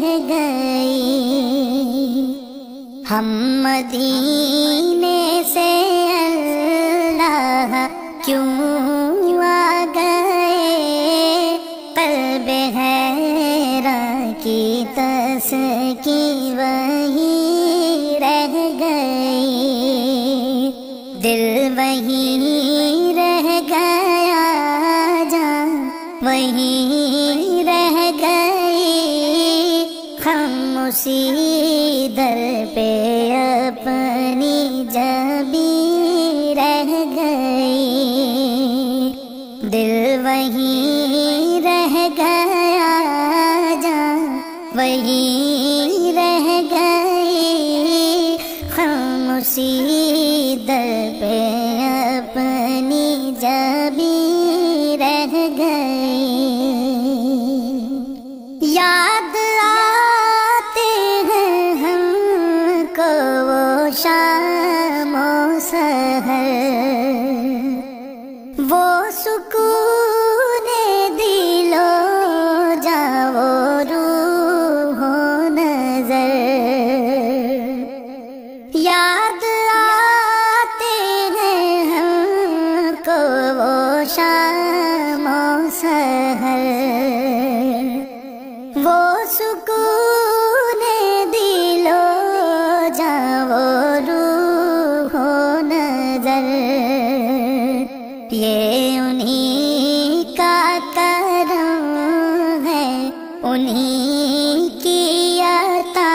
رہ گئی، ہم مدینے سے اللہ کیوں آ گئے، قلب حیران کی تسکین وہیں رہ گئی، دل وہیں رہ گیا، جان وہیں رہ گئی، ہم اسی در پہ اپنی جبیں رہ گئی، دل وہیں رہ گیا، جان وہیں رہ گئی، ہم اسی در پہ اپنی جبیں رہ گئی، یاد آتے ہیں ہم کو وہ شام و سحر، وہ سکون دل و جاں و روح و نظر، یاد آتے ہیں ہم کو وہ شام و سحر، وہ سکون دل و جاں و روح و نظر، یہ انہی کا کرم ہے، انہی کی عطا،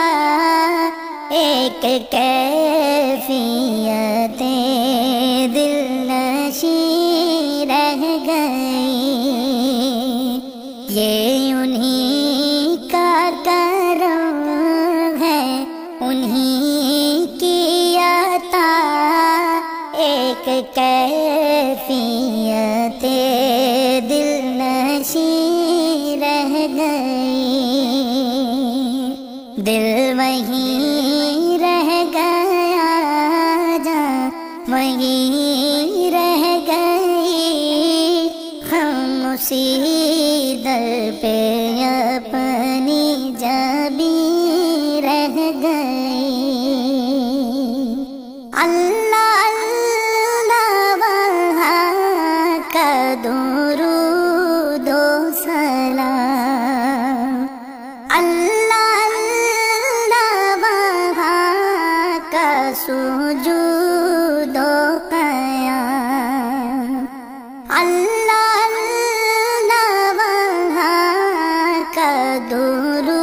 ایک کیفیت دل نشیں رہ گئی، یہ انہی کا کرم ہے، انہی کی عطا، ایک کیفیت دل نشیں رہ گئی، دل وہیں رہ گیا، جان وہیں رہ گئی، ہم اسی در پہ اپنی جبیں رہ گئی، اللہ اللہ وہاں کا درود و سلام، اللہ اللہ وہاں کا سجود و قیام، اللہ اللہ وہاں کا درود